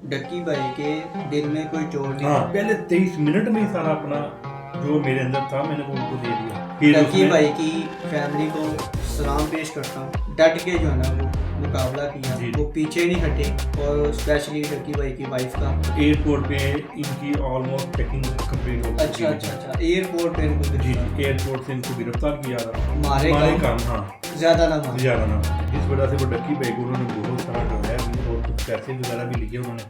Ducky भाई के दिल में कोई चोट नहीं हाँ, थी। पहले 23 मिनट में ही सारा अपना जो मेरे अंदर था मैंने वो उनको दे दिया। फिर डक्की उसने भाई की फैमिली को सलाम पेश करता हूँ। डट के जो है ना वो मुकाबला किया, जी। वो पीछे नहीं हटे। और स्पेशली डक्की भाई की वाइफ का। एयरपोर्ट पे इनकी ऑलमोस्ट पैकिंग कंप्लीट हो अच्छा अच्छा अच्छा, एयरपोर्ट पे इनको जी गिरफ्तार। जी, एयरपोर्ट से इनको गिरफ्तार किया था। मारे मारे काम, काम, हाँ, ज्यादा ना मारे। ज्यादा ना, जिस वजह से वो डक्की भाई को उन्होंने बहुत सारा डराया और कुछ पैसे वगैरह भी लिए उन्होंने।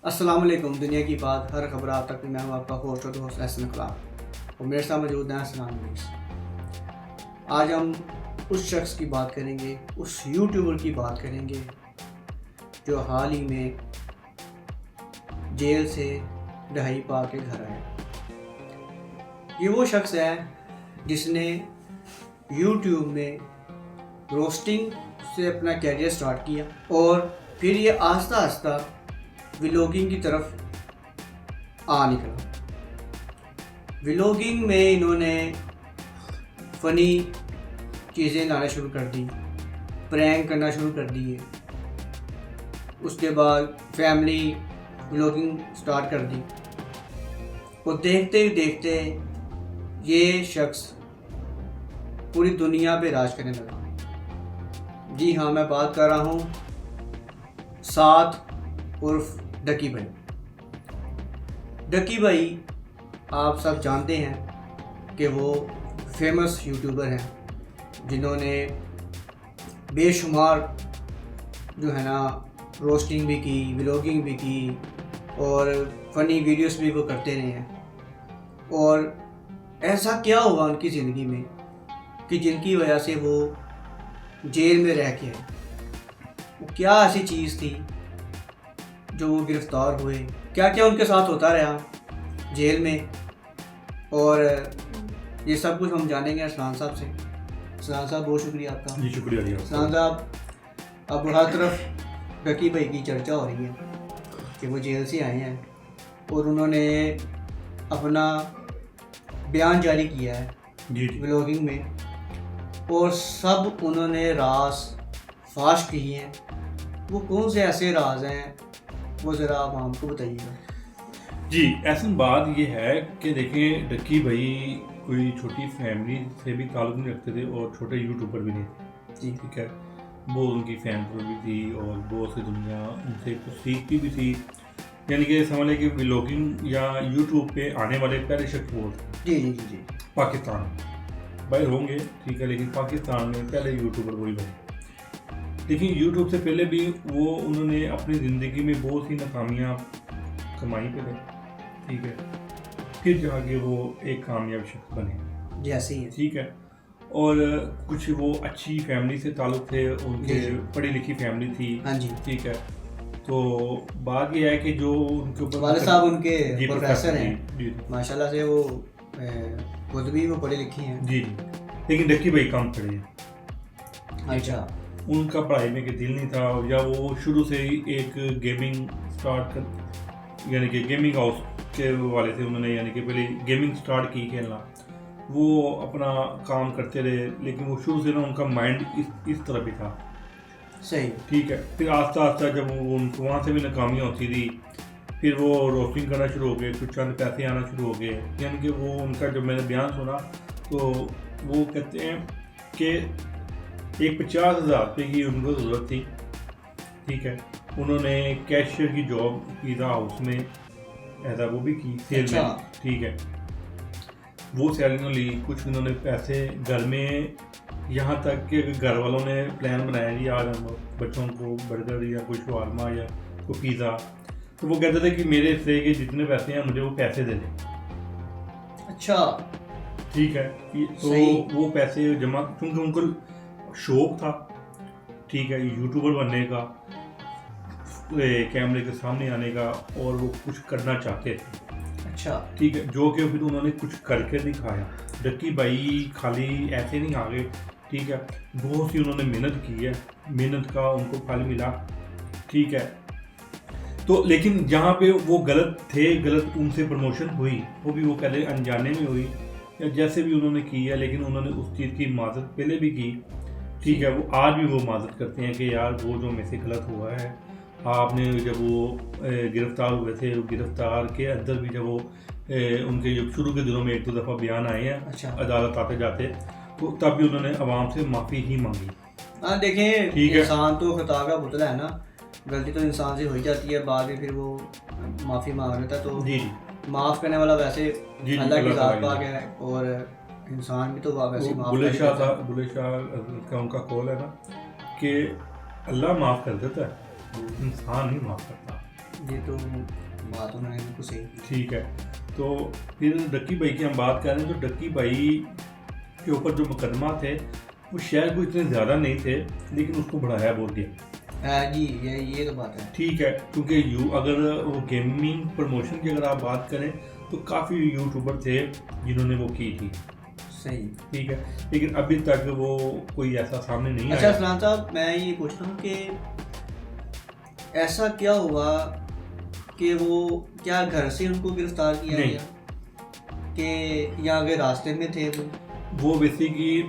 अस्सलाम वालेकुम। दुनिया की बात हर खबर आप तक मैं हूँ आपका होस्ट और दोस्त एहसन इकराम और मेरे साथ मौजूद हैं सलाम मीस। आज हम उस शख्स की बात करेंगे, उस यूट्यूबर की बात करेंगे जो हाल ही में जेल से रिहाई पा के घर आया। ये वो शख्स है जिसने यूट्यूब में रोस्टिंग से अपना कैरियर स्टार्ट किया और फिर ये आहिस्ता आहिस्ता व्लॉगिंग की तरफ आ निकला। व्लॉगिंग में इन्होंने फ़नी चीज़ें लाना शुरू कर दी, प्रैंक करना शुरू कर दिए। उसके बाद फैमिली व्लॉगिंग स्टार्ट कर दी और देखते ही देखते ये शख्स पूरी दुनिया पे राज करने लगा। जी हाँ, मैं बात कर रहा हूँ साद उर्फ डक्की भाई। डक्की भाई आप सब जानते हैं कि वो फेमस यूट्यूबर हैं जिन्होंने बेशुमार जो है ना रोस्टिंग भी की, व्लॉगिंग भी की और फ़नी वीडियोस भी वो करते रहे हैं। और ऐसा क्या हुआ उनकी ज़िंदगी में कि जिनकी वजह से वो जेल में रह के आए। वो क्या ऐसी चीज़ थी जो वो गिरफ़्तार हुए, क्या क्या उनके साथ होता रहा जेल में, और ये सब कुछ हम जानेंगे असलान साहब से। असलान साहब बहुत शुक्रिया आपका। जी शुक्रिया जी आपका। असलान साहब, अब हर तरफ डक्की भाई की चर्चा हो रही है कि वो जेल से आए हैं और उन्होंने अपना बयान जारी किया है जी जी, व्लॉगिंग में और सब उन्होंने राज फाश किए हैं। वो कौन से ऐसे राज हैं वो ज़रा आप हमको बताइएगा। जी ऐसी बात ये है कि देखें डक्की भाई कोई छोटी फैमिली से भी ताल्लुक़ नहीं रखते थे और छोटे यूट्यूबर भी नहीं थे जी ठीक है। वो उनकी फैन भी थी और बहुत सी दुनिया उनसे कुछ सीखती भी थी। यानी कि समझ लें कि व्लॉगिंग या यूट्यूब पे आने वाले पहले शख्स वो थे जी जी जी जी पाकिस्तान भाई होंगे ठीक है, लेकिन पाकिस्तान में पहले यूट्यूबर वही बने। लेकिन यूट्यूब से पहले भी वो उन्होंने अपनी ज़िंदगी में बहुत सी नाकामियाँ कमाई पहले ठीक है, फिर जाके वो एक कामयाब शख्स बने जैसे ही है। ठीक है। और कुछ वो अच्छी फैमिली से ताल्लुक़ थे, उनके जी, जी। पढ़ी लिखी फैमिली थी हाँ जी, ठीक है। तो बात यह है कि जो उनके ऊपर वाले साहब उनके जी प्रोफेसर हैं जी जी माशाल्लाह से। वो खुद भी वो पढ़े लिखे हैं। जी जी, लेकिन डक्की भाई कम पढ़े हैं। अच्छा उनका पढ़ाई में कि दिल नहीं था या वो शुरू से ही एक गेमिंग स्टार्ट कर यानी कि गेमिंग हाउस के वाले से उन्होंने यानी कि पहले गेमिंग स्टार्ट की खेलना। वो अपना काम करते रहे लेकिन वो शुरू से ना उनका माइंड इस तरफ ही था सही। ठीक है। फिर आस्ता आस्ता जब वो उनको वहाँ से भी नाकामियाँ होती थी फिर वो रोस्टिंग करना शुरू हो गए, कुछ चंद पैसे आना शुरू हो गए। यानी कि वो उनका जब मैंने बयान सुना तो वो कहते हैं कि एक 50,000 रुपये की उनको ज़रूरत थी ठीक है। उन्होंने कैशियर की जॉब पिज़्ज़ा हाउस में ऐसा वो भी की सेल में अच्छा। ठीक है। वो सैलरी ली, कुछ उन्होंने पैसे घर में, यहाँ तक कि घर वालों ने प्लान बनाया जी आज हम बच्चों को बर्गर या कोई शवारमा या कोई पिज़्ज़ा, तो वो कहते थे कि मेरे हिस्से के जितने पैसे हैं मुझे वो पैसे दे दें अच्छा ठीक है। तो सही। वो पैसे जमा क्योंकि उनको शौक था ठीक है यूट्यूबर बनने का, कैमरे के सामने आने का, और वो कुछ करना चाहते थे अच्छा ठीक है, जो कि फिर उन्होंने कुछ करके दिखाया। डक्की भाई खाली ऐसे नहीं आ गए ठीक है, बहुत सी उन्होंने मेहनत की है, मेहनत का उनको फल मिला ठीक है। तो लेकिन जहाँ पे वो गलत थे, गलत उनसे प्रमोशन हुई, वो भी वो पहले अनजाने में हुई या जैसे भी उन्होंने की है, लेकिन उन्होंने उस चीज़ की माजरत पहले भी की, ठीक है। वो आज भी वो माजरत करते हैं कि यार वो जो मेरे से गलत हुआ है, आपने जब वो गिरफ्तार हुए थे, गिरफ्तार के अंदर भी जब वो उनके जब शुरू के दिनों में 1-2 दफ़ा बयान आए हैं अच्छा। अदालत आते जाते, तो तब भी उन्होंने आवाम से माफ़ी ही मांगी। हाँ देखें, ठीक है। इंसान तो खता का पुतला है ना, गलती तो इंसान से हो ही जाती है, बाद में फिर वो माफ़ी मांग लेता है। तो जी जी माफ़ करने वाला वैसे जी, अल्लाह की अल्लाह ज़ात ताला पाक है, और इंसान भी तो वैसे ही वो माफ़ बुले कर शाह देता है। बुले शाह का उनका कौल है ना कि अल्लाह माफ़ कर देता है, इंसान नहीं माफ़ करता। ये तो बात उन्होंने बिल्कुल सही की। ठीक है। तो फिर डक्की भाई की हम बात कर रहे हैं, तो डक्की भाई के ऊपर जो मुकदमा थे वो शायद कोई इतने ज़्यादा नहीं थे, लेकिन उसको बढ़ाया बहुत गया। जी, ये तो बात है। ठीक है, क्योंकि अगर वो गेमिंग प्रमोशन की अगर आप बात करें तो काफ़ी यूट्यूबर थे जिन्होंने वो की थी, सही। ठीक है, लेकिन अभी तक वो कोई ऐसा सामने नहीं अच्छा आया। फरहान साहब, मैं ये पूछता हूँ कि ऐसा क्या हुआ कि वो क्या घर से उनको गिरफ्तार किया नहीं। गया कि या आगे रास्ते में थे वो? बेसिकली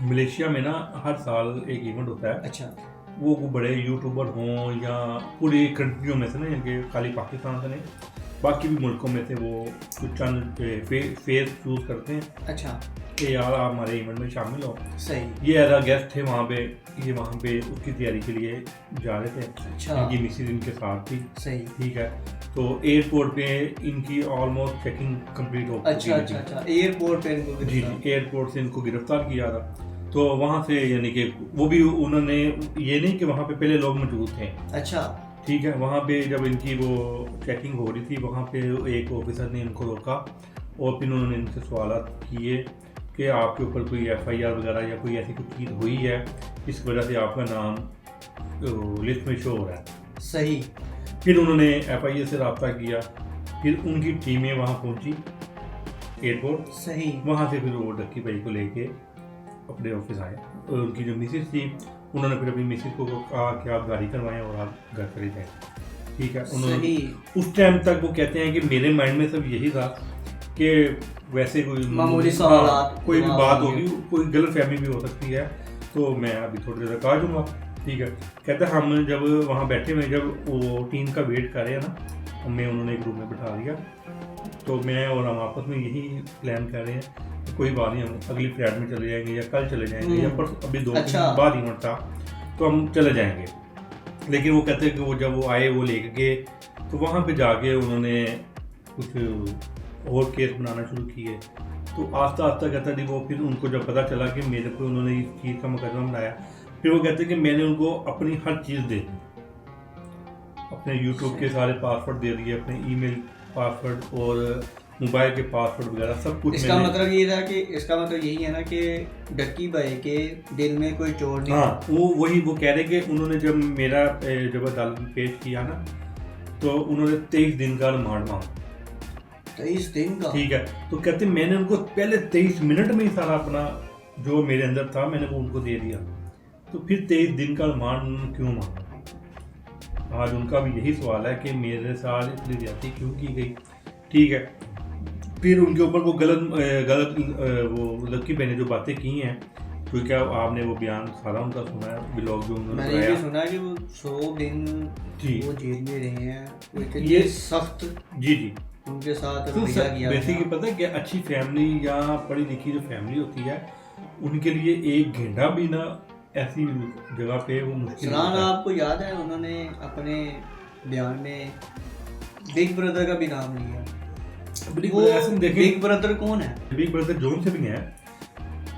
मलेशिया में ना हर साल एक इवेंट होता है, अच्छा। वो बड़े यूट्यूबर हों या पूरी कंट्रियों में से ना, इनके खाली पाकिस्तान से नहीं, बाकी भी मुल्कों में से वो कुछ चंद फेस चूज़ करते हैं अच्छा। कि यार आप हमारे इवेंट में शामिल हो। सही। ये एज अ गेस्ट थे वहाँ पे, ये वहाँ पे उसकी तैयारी के लिए जा रहे थे। अच्छा। इनकी मिसेज इनके साथ थी, सही। ठीक है। तो एयरपोर्ट पे इनकी ऑलमोस्ट चेकिंग कंप्लीट हो अच्छा चुकी अच्छा थी। अच्छा, एयरपोर्ट पे इनको जी गिरफ्तार। जी, एयरपोर्ट से इनको गिरफ्तार किया था। तो वहाँ से यानी कि वो भी उन्होंने, ये नहीं कि वहाँ पे पहले लोग मौजूद थे, अच्छा। ठीक है। वहाँ पे जब इनकी वो चेकिंग हो रही थी, वहाँ पे एक ऑफिसर ने इनको रोका और फिर उन्होंने इनसे सवालात किए कि आपके ऊपर कोई FIR वगैरह या कोई ऐसी कुछ चीज़ हुई है, इस वजह से आपका नाम लिस्ट में शो हो रहा है। सही। फिर उन्होंने FIA से रब्ता किया, फिर उनकी टीमें वहाँ पहुँची एयरपोर्ट। सही। वहाँ से फिर वो डक्की भाई को लेके अपने ऑफिस आए, और उनकी जो मिसेज थी उन्होंने फिर अपनी मिसेज को कहा कि आप गाड़ी करवाएं और आप घर चले जाएं, ठीक है। उन्होंने सही। उस टाइम तक वो कहते हैं कि मेरे माइंड में सब यही था कि वैसे कोई मामूली सवालात, कोई भी जवाब बात होंगे। होगी, कोई गलत फहमी भी हो सकती है, तो मैं अभी थोड़ी देर तक आ जाऊँगा, ठीक है। कहते हैं हम जब वहाँ बैठे हुए, जब वो टीम का वेट कर रहे हैं ना, हमें उन्होंने एक रूम में बिठा दिया, तो मैं और हम आपस में यही प्लान कर रहे हैं कि कोई बात नहीं, हम अगली फ्लाइट में चले जाएंगे या कल चले जाएंगे या परसों, अभी 2 अच्छा। दिन बाद इवेंट था तो हम चले जाएंगे। लेकिन वो कहते हैं कि वो जब वो आए, वो लेके गए, तो वहाँ पे जाके उन्होंने कुछ और केस बनाना शुरू किए। तो आस्ता आस्ता कहता नहीं, वो फिर उनको जब पता चला कि मेरे को उन्होंने इस चीज़ का मुकदमा बनाया, फिर वो कहते हैं कि मैंने उनको अपनी हर चीज़ दे दी, अपने यूट्यूब के सारे पासवर्ड दे दिए, अपने ईमेल पासवर्ड और मोबाइल के पासवर्ड वगैरह सब कुछ। इसका मतलब ये था कि इसका मतलब यही है ना कि डक्की भाई के दिल में कोई चोर नहीं। हाँ, वो कह रहे कि उन्होंने जब मेरा जब अदालत में पेश किया ना, तो उन्होंने 23 दिन का रिमांड मांगा। 23 दिन का? ठीक है। तो कहते मैंने उनको पहले 23 मिनट में ही सारा अपना जो मेरे अंदर था मैंने वो उनको दे दिया, तो फिर 23 दिन का रिमांड क्यों मांगा? आज उनका भी यही सवाल है कि मेरे साथ इतनी ज्यादती क्यों की गई, ठीक है। फिर उनके ऊपर वो गलत वो लक्की भाई ने जो बातें की हैं, क्योंकि आपने वो बयान सारा उनका सुना है, ब्लॉग जो उन्होंने मैंने ये सुना कि वो 100 दिन जी वो जेल में रहे हैं, वो इतनी ये सख्त जी जी उनके साथ तो रवैया किया बेसिकली गया। पता है कि अच्छी फैमिली या पढ़ी लिखी जो फैमिली होती है, उनके लिए एक घंटा भी ना ऐसी जगह पे वो मुश्किल फरहान, होता है। आपको याद है उन्होंने अपने बयान में बिग ब्रदर का भी नाम लिया। वो ऐसे देखें, बिग ब्रदर कौन है? बिग ब्रदर जोन से भी है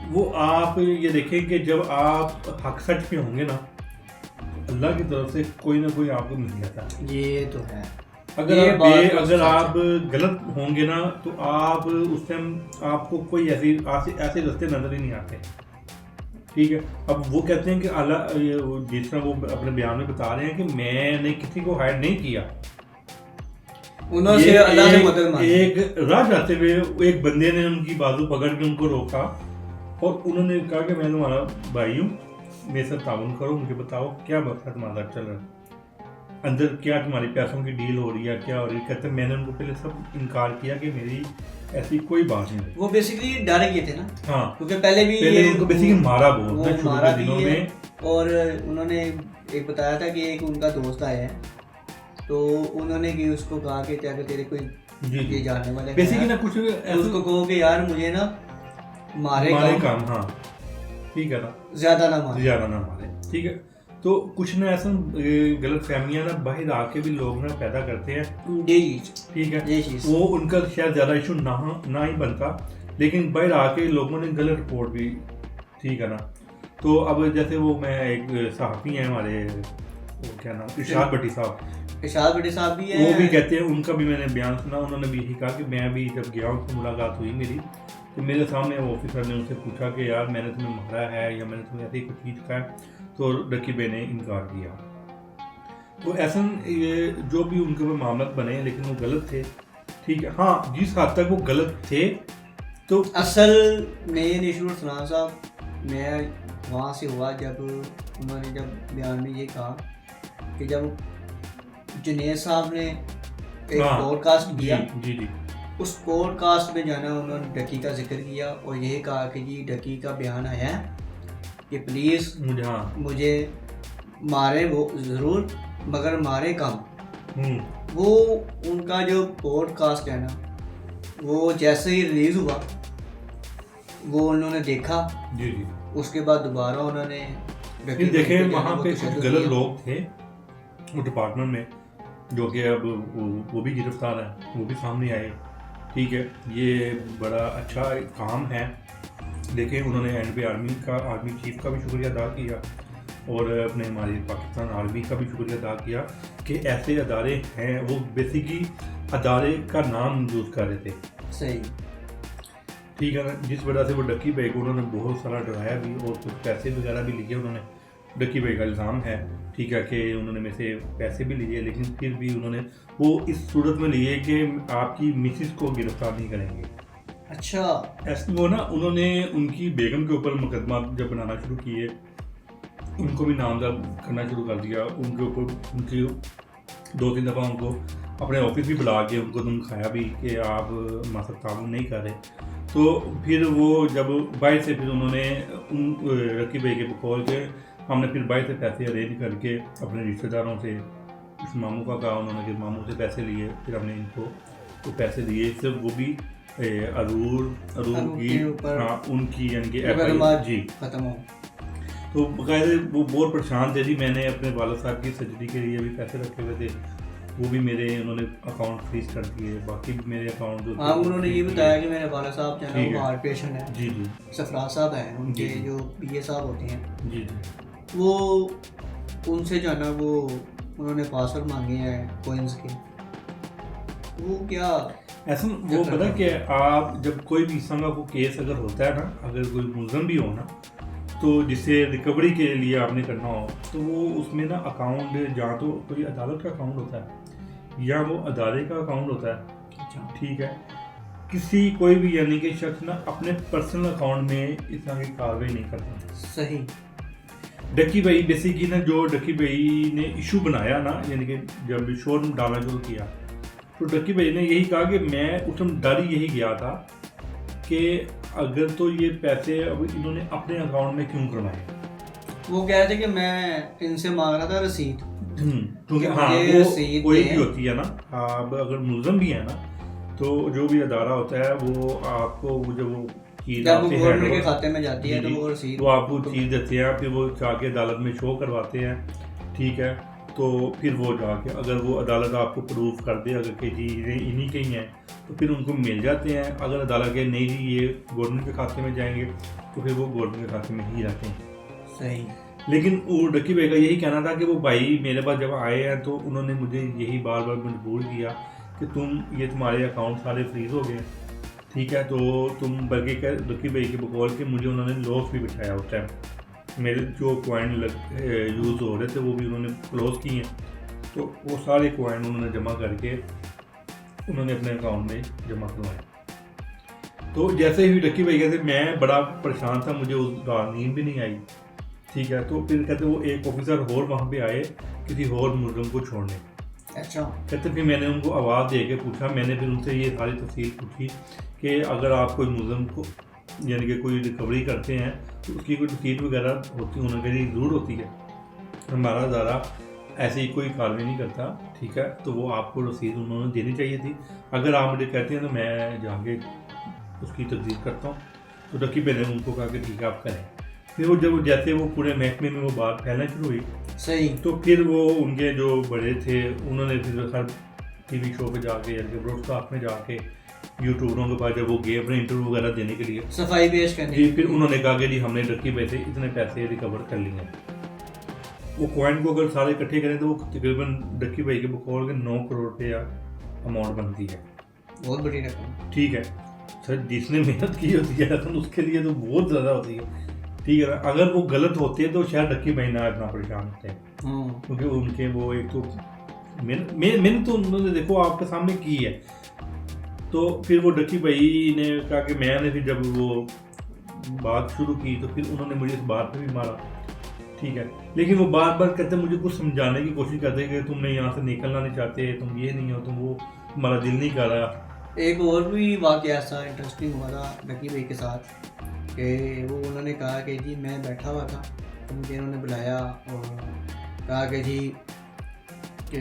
वो। आप ये देखें कि जब आप हक सच पे होंगे ना, अल्लाह की तरफ से कोई ना कोई आपको मिल जाता है। ये तो है। अगर ये आप बात तो अगर सच आप है। गलत होंगे ना, तो आप उस टाइम आपको कोई ऐसे रास्ते नजर ही नहीं आते, ठीक है। अब वो कहते हैं कि अल्लाह, जिस तरह वो अपने बयान में बता रहे हैं कि मैंने किसी को हायर नहीं किया, उन्होंने अल्लाह से मदद मांगी। एक राह जाते हुए एक बंदे ने उनकी बाजू पकड़ के उनको रोका और उन्होंने कहा कि मैं तुम्हारा भाई हूँ, मेरे साथ ताउन करो, मुझे बताओ क्या मकसद तुम्हारा चल रहा है, अंदर क्या तुम्हारी पैसों की डील हो रही है, क्या हो रही है। कहते मैंने उनको पहले सब इनकार किया कि मेरी ऐसी कोई बात नहीं हुई। वो बेसिकली डर गए थे ना, हाँ, क्योंकि पहले भी पहले उनको बेसिकली मारा वो बहुत था शुरू मारा के भी दिनों है। में। और उन्होंने एक बताया था कि एक उनका दोस्त आया है, तो उन्होंने कि उसको कहा कि क्या कि तेरे कोई जी ये जानने वाले बेसिकली ना हैं, कुछ तो उसको कहो कि यार मुझे ना मारे मारे काम, काम, हाँ ठीक है ना, ज्यादा ना मारे। ज़्यादा ना मारे, ठीक है। तो कुछ ना ऐसा गलत फहमियाँ ना बाहर आके भी लोग ना पैदा करते हैं, ये चीज, ठीक है। ये चीज वो उनका शायद ज़्यादा इशू ना ही बनता, लेकिन बाहर आके लोगों ने गलत रिपोर्ट भी, ठीक है ना। तो अब जैसे वो मैं एक सहाफ़ी हैं हमारे, वो क्या नाम, इरशाद भट्टी साहब, इरशाद भट्टी साहब भी है, वो भी कहते हैं, उनका भी मैंने बयान सुना, उन्होंने भी यही कहा कि मैं भी जब गया उनसे मुलाकात हुई मेरी, तो मेरे सामने वो ऑफिसर ने उनसे पूछा कि यार मैंने तुम्हें मारा है या मैंने तुम्हें ऐसी कुछ चीज़ कहा है, तो रकीब भाई ने इनकार किया। तो ऐसा ये जो भी उनके ऊपर मामला बने, लेकिन वो गलत थे, ठीक है। हाँ, जिस हद तक वो गलत थे, तो असल में निशूर सलाम साहब, मैं वहाँ से हुआ जब उन्होंने जब बयान में ये कहा कि जब जुनेद साहब ने एक हाँ, पॉडकास्ट किया, जी जी, उस पॉडकास्ट में जाना उन्होंने डकी का जिक्र किया और यही कहा कि जी डकी का बयान आया है कि प्लीज़ मुझे, हाँ, मुझे मारे वो ज़रूर, मगर मारे कम। वो उनका जो पॉडकास्ट है ना, वो जैसे ही रिलीज़ हुआ वो उन्होंने देखा, जी जी, उसके बाद दोबारा उन्होंने फिर देखे वहाँ पे तशद्दुद कुछ गलत किया। लोग थे वो डिपार्टमेंट में, जो कि अब वो भी गिरफ्तार है, वो भी सामने आए, ठीक है। ये बड़ा अच्छा काम है। देखें, उन्होंने एंड पे आर्मी चीफ का भी शुक्रिया अदा किया और अपने हमारी पाकिस्तान आर्मी का भी शुक्रिया अदा किया कि ऐसे अदारे हैं, वो बेसिकली अदारे का नाम यूज़ कर रहे थे, सही, ठीक है ना। जिस वजह से वो डक्की भाई को उन्होंने बहुत सारा डराया भी और कुछ पैसे वगैरह भी लिए उन्होंने। डक्की भाई का इल्ज़ाम है, ठीक है, कि उन्होंने में से पैसे भी लिए, लेकिन फिर भी उन्होंने वो इस सूरत में लिए कि आपकी मिसिस को गिरफ्तार नहीं करेंगे। अच्छा, ऐसे वो ना उन्होंने उनकी बेगम के ऊपर मुकदमा जब बनाना शुरू किए, उनको भी नामजद करना शुरू कर दिया, उनके ऊपर उनकी 2-3 दफ़ा उनको अपने ऑफिस भी बुला के उनको धमकाया भी कि आप हमारे साथ ताउन नहीं कर रहे। तो फिर वो जब बाहर से फिर उन्होंने रकीब भाई के बकौल के हमने फिर बाहर से पैसे अरेंज करके अपने रिश्तेदारों से, उस मामू का कहा उन्होंने कि मामू से पैसे लिए, फिर हमने इनको तो पैसे दिए, सिर्फ वो भी अरूर की, हाँ, उनकी यानी कि मुकदमा जी खत्म हो। तो बकायदे वो बहुत परेशान थे जी। मैंने अपने वालिद साहब की सर्जरी के लिए भी पैसे रखे हुए थे, वो भी मेरे उन्होंने अकाउंट फ्रीज कर दिए, बाकी भी मेरे अकाउंट जो हाँ, उन्होंने ये बताया कि मेरे वाला साहब जो है ठीक वो है। हार्ट पेशेंट है, जी जी सफराज साहब हैं उनके जी। जो पीए साहब होते हैं, जी जी, वो उनसे जो है ना वो उन्होंने पासवर्ड मांगे हैं कोइंस के। वो क्या ऐसा वो पता कि आप जब कोई भी इस तरह का केस अगर होता है ना, अगर कोई मुलजम भी हो ना, तो जिससे रिकवरी के लिए आपने करना हो, तो वो उसमें ना अकाउंट जहाँ तो कोई अदालत का अकाउंट होता है या वो अदारे का अकाउंट होता है, ठीक है। किसी कोई भी यानी कि शख्स ना अपने पर्सनल अकाउंट में इस तरह की कार्रवाई नहीं करता। सही। डक्की भाई बेसिकली ना, जो डक्की भाई ने इशू बनाया ना, यानी कि जब शोर डालना शुरू किया, तो डक्की भाई ने यही कहा कि मैं उस टाइम डर यही गया था कि अगर तो ये पैसे अब इन्होंने अपने अकाउंट में क्यों करवाए। वो कह रहे थे कि मैं इनसे मांग रहा था रसीद, क्योंकि हाँ, मुझे वो रसीद कोई दें। भी होती है ना, आप अगर मुलजम भी है ना, तो जो भी अदारा होता है वो आपको जब वो चीज़ जब वो आपसे गवर्नमेंट के हैंड खाते में जाती है जी, तो वो रसीद वो आपको चीज़ देते हैं, फिर वो जाके अदालत में शो करवाते हैं, ठीक है। तो फिर वो जाके अगर वो अदालत आपको प्रूफ कर दे अगर कि जी इन्हीं के ही हैं, तो फिर उनको मिल जाते हैं। अगर अदालत के नहीं जी ये गवर्नमेंट के खाते में जाएंगे, तो फिर वो गवर्नमेंट के खाते में ही रहते हैं। सही। लेकिन वो डक्की भाई का यही कहना था कि वो भाई मेरे पास जब आए हैं तो उन्होंने मुझे यही बार बार मजबूर किया कि ये तुम्हारे अकाउंट सारे फ्रीज हो गए, ठीक है। तो तुम बल्कि डक्की भाई के बकौल के मुझे उन्होंने लॉस भी बिठाया उस टाइम, मेरे जो कॉइन यूज़ हो रहे थे वो भी उन्होंने क्लोज किए हैं, तो वो सारे कॉइन उन्होंने जमा करके उन्होंने अपने अकाउंट में जमा करवाए। तो जैसे ही डक्की भाई कहते मैं बड़ा परेशान था, मुझे उस रात नींद भी नहीं आई, ठीक है। तो फिर कहते वो एक ऑफिसर और वहाँ पे आए किसी और मुलजम को छोड़ने, अच्छा। कहते फिर मैंने उनको आवाज़ दे के पूछा, मैंने फिर उनसे ये सारी तफसील पूछी कि अगर आप कोई मुलज़म को यानी कि कोई रिकवरी करते हैं तो उसकी कोई रसीद वगैरह होती उनकी ज़रूर होती है। हमारा ज़्यादा ऐसे ही कोई कार्रवाई नहीं करता, ठीक है, तो वो आपको रसीद उन्होंने देनी चाहिए थी। अगर आप मुझे कहते हैं तो मैं जाके उसकी तस्दीक करता हूँ। तो डक्की भाई ने उनको कहा कि ठीक है आप करें। फिर वो जब जैसे वो पूरे महकमे में वो बात फैलना शुरू हुई, सही, तो फिर वो उनके जो बड़े थे उन्होंने फिर हर टीवी शो पे जाके यानी कि ब्रॉडकास्ट में जाके यूट्यूबरों के पास जब वो गए अपने इंटरव्यू वगैरह देने के लिए सफाई पेश करने जी, फिर उन्होंने कहा कि जी हमने डक्की भाई से इतने पैसे रिकवर कर लिए हैं। वो कॉइन को अगर सारे इकट्ठे करें तो वो तकरीबन डक्की भाई के बकौल के 9 करोड़ रुपये अमाउंट बनती है। बहुत बड़ी रकम, ठीक है सर, जिसने मेहनत की होती है तो उसके लिए तो बहुत ज़्यादा होती है, ठीक है ना। अगर वो गलत होते तो शायद डक्की भाई ना इतना परेशान होते हैं, क्योंकि उनके वो एक तो मैंने तो उन्होंने देखो आपके सामने की है। तो फिर वो डक्की भाई ने कहा कि मैंने फिर जब वो बात शुरू की तो फिर उन्होंने मुझे इस बात पे भी मारा, ठीक है, लेकिन वो बार बार कहते मुझे कुछ समझाने की कोशिश करते कि तुमने यहाँ से निकलना नहीं चाहते, तुम ये नहीं हो, तुम वो, तुम्हारा दिल नहीं कर रहा। एक और भी वाक़या ऐसा इंटरेस्टिंग हुआ था डक्की भाई के साथ कि वो उन्होंने कहा कि जी मैं बैठा हुआ था तो मुझे उन्होंने बुलाया और कहा कि जी कि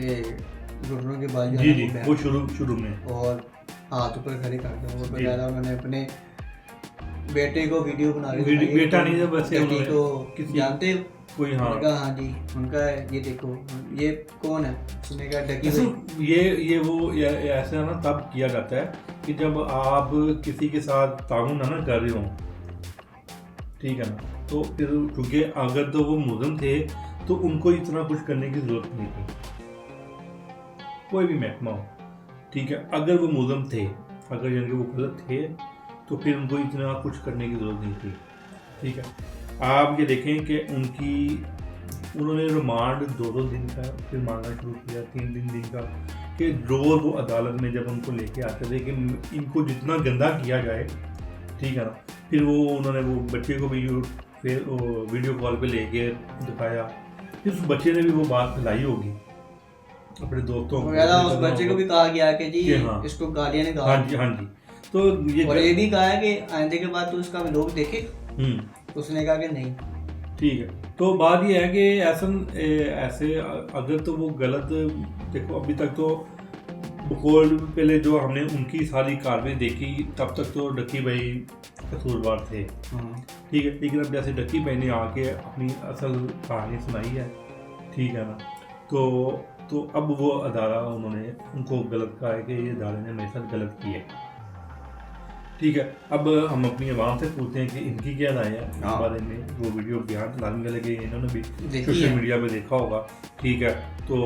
घुटनों के बाजू जी जी, वो शुरू में और हाथ ऊपर खड़े कर दो और बकायदा उन्होंने अपने बेटे को वीडियो बना रहे थे। बेटा नहीं था वैसे, उन्होंने तो किसी जानते हो कोई, हाँ हाँ जी, उनका ये देखो ये कौन है, उसने कहा डक्की भाई। ये वो ऐसा ना तब किया जाता है कि जब आप किसी के साथ ताउन ना कर रहे हो, ठीक है ना, तो फिर क्योंकि अगर तो वो मुलज़िम थे तो उनको इतना कुछ करने की ज़रूरत नहीं थी, कोई भी महकमा हो, ठीक है। अगर वो मुलज़िम थे, अगर यानी कि वो गलत थे तो फिर उनको इतना कुछ करने की ज़रूरत नहीं थी, ठीक है। आप ये देखें कि उन्होंने रिमांड 2-2 दिन का फिर मांगना शुरू किया, 3 दिन का, कि रोज़ वो अदालत में जब उनको लेके आते थे कि इनको जितना गंदा किया जाए, ठीक है ना। फिर वो उन्होंने वो बच्चे को भी फिर वीडियो कॉल पे लेके दिखाया, फिर उस बच्चे ने भी वो बात फैलाई होगी अपने दोस्तों को, उस बच्चे को भी कहा गया कि जी हाँ, इसको गालियां ने हाँ जी, हाँ जी। तो ये भी कहा है कि आने के बाद तो उसका लोग देखे, उसने कहा कि नहीं, ठीक है। तो बात ये है कि ऐसे अगर तो वो गलत, देखो अभी तक तो बकौल पहले जो हमने उनकी सारी कार्रवाई देखी तब तक तो डक्की भाई कसूरवार थे, ठीक है, लेकिन अब जैसे डक्की भाई ने आके अपनी असल कहानी सुनाई है, ठीक है ना, तो अब वो अदारा उन्होंने उनको गलत कहा है कि ये अदारे ने मेरे साथ गलत किया है, ठीक है। अब हम अपनी आवाम से पूछते हैं कि इनकी क्या राय है इस बारे में। वो वीडियो बिहार चलाने लगे, इन्होंने भी सोशल मीडिया पे देखा होगा, ठीक है, तो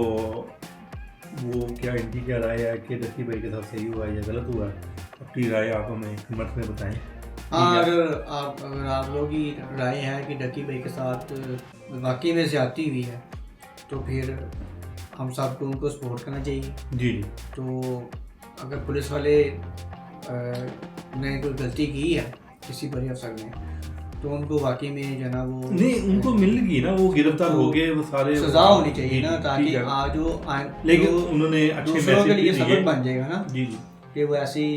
वो क्या इनकी क्या राय है कि डक्की भाई के साथ सही हुआ है या गलत हुआ है, अपनी राय आप हमें कमेंट में बताएं। हाँ, अगर आप लोगों की राय है कि डक्की भाई के साथ वाकई में ज़्यादती हुई है तो फिर हम सबको उनको सपोर्ट करना चाहिए। जी। तो अगर पुलिस वाले ने कोई गलती की है किसी बड़े अफसर ने तो उनको वाकई में जो ना वो नहीं, उनको मिलेगी ना, वो गिरफ्तार हो गए, वो सारे सजा होनी चाहिए ना, ताकि आज लेकिन उन्होंने अच्छे दूसरों के लिए सबक बन जाएगा ना, जी कि वो ऐसी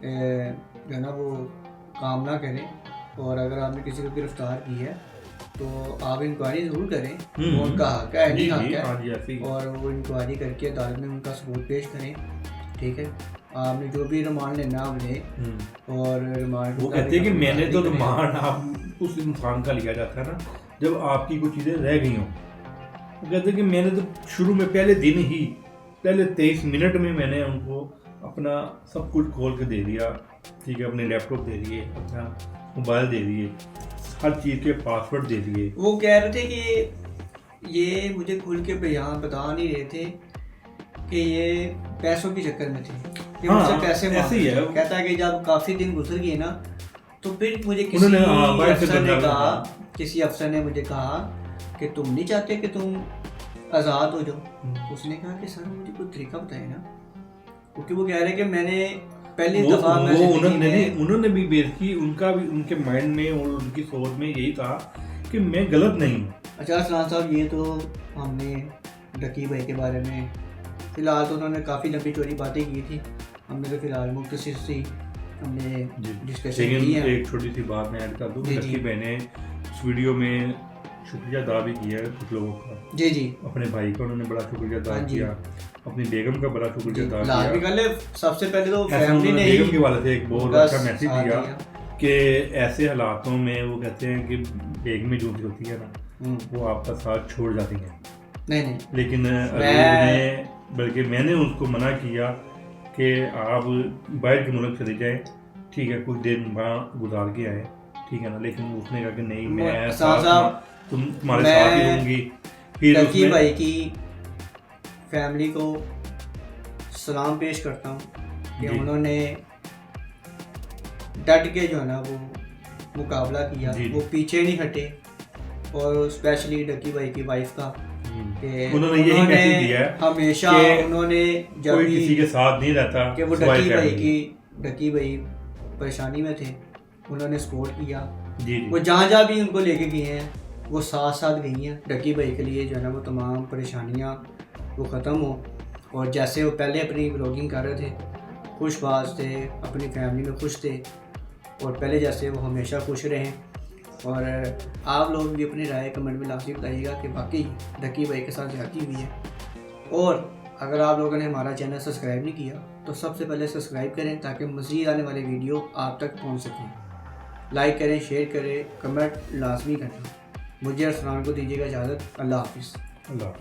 जो ना वो काम ना करें। और अगर आपने किसी को गिरफ्तार की है तो आप इंक्वायरी ज़रूर करें, वो उनका हक है, नहीं हक है, और वो इंक्वायरी करके अदालत में उनका सबूत पेश करें, ठीक है। आपने जो भी रिमांड लेना आप लें, और रिमांड वो कहते हैं कि मैंने तो रिमांड आप उस इंसान का लिया जाता है ना जब आपकी कुछ चीज़ें रह गई हों। वो कहते हैं कि मैंने तो शुरू में पहले 23 मिनट में मैंने उनको अपना सब कुछ खोल के दे दिया, ठीक है, अपने लैपटॉप दे दिए, अपना मोबाइल दे दिए, हर चीज़ के पासवर्ड दे दिए। वो कह रहे थे कि ये मुझे खुल के यहाँ बता नहीं रहे थे कि ये पैसों के चक्कर में थे, कि मुझसे पैसे ऐसे ही है। कहता है कि जब काफ़ी दिन गुजर गए ना तो फिर मुझे किसी अफसर ने मुझे कहा कि तुम नहीं चाहते कि तुम आज़ाद हो जाओ। उसने कहा कि सर मुझे कोई तरीका बताए ना, क्योंकि वो कह रहे कि मैंने पहली दफ़ा उन्होंने भी बेसिकली उनका भी उनके माइंड में और उनकी सोच में यही था कि मैं गलत नहीं हूँ। अच्छा अरसलान साहब, ये तो हमने डक्की भाई के बारे में फ़िलहाल तो उन्होंने काफ़ी लंबी चौड़ी बातें की थी, हमने तो फ़िलहाल मुख्तसर सी हमने डिस्कशन की लेकिन है। एक छोटी सी बात मैं ऐड कर दूँ, जी, लकी जी। बहन ने इस वीडियो में शुक्रिया अदा भी किया है कुछ लोगों का। जी जी अपने भाई का उन्होंने बड़ा शुक्रिया अदा हाँ जी। किया, अपनी बेगम का बड़ा जी, शुक्रिया अदा लाजमी किया। गल है, सबसे पहले तो ऐसे फैमिली उन्होंने ने बेगम के ही वाले से एक बहुत उनका अच्छा मैसेज साथ दिया दिया। कि ऐसे हालातों में वो कहते हैं कि बेगमें जो होती है ना, वो आपका साथ छोड़ जाती हैं। नहीं नहीं लेकिन अयूब ने, बल्कि मैंने उसको मना किया कि आप बाहर के मुल्क चले जाएं, ठीक है, कुछ दिन वहाँ गुजार के आए, ठीक है ना। लेकिन उसने कहा कि नहीं, मैं साहब, तुम्हारे साथ ही रहूँगी। फिर लकी उसने भाई की फैमिली को सलाम पेश करता हूँ कि जी। उन्होंने डट के जो है ना वो मुकाबला किया, जी। वो पीछे नहीं हटे। और स्पेशली लकी भाई की वाइफ का कि उन्होंने यही मैसेज दिया है हमेशा कि उन्होंने जब कोई भी किसी के साथ नहीं रहता कि वो सिवाय डकी भाई परेशानी में थे, उन्होंने सपोर्ट किया। जी वो जहाँ भी उनको लेके गए हैं वो साथ साथ गई हैं डकी भाई के लिए, जो है ना वो तमाम परेशानियाँ वो ख़त्म हो। और जैसे वो पहले अपनी ब्लॉगिंग कर रहे थे, खुशबाज थे, अपनी फैमिली में खुश थे, और पहले जैसे वो हमेशा खुश रहें। और आप लोग भी अपनी राय कमेंट में लाजमी बताइएगा कि वाकई डकी भाई के साथ ज़्यादती हुई है। और अगर आप लोगों ने हमारा चैनल सब्सक्राइब नहीं किया तो सबसे पहले सब्सक्राइब करें ताकि मज़ीद आने वाले वीडियो आप तक पहुंच सकें। लाइक करें, शेयर करें, कमेंट लाजमी करें। मुझे अरसलान को दीजिएगा इजाज़त। अल्लाह हाफिज़। अल्लाह।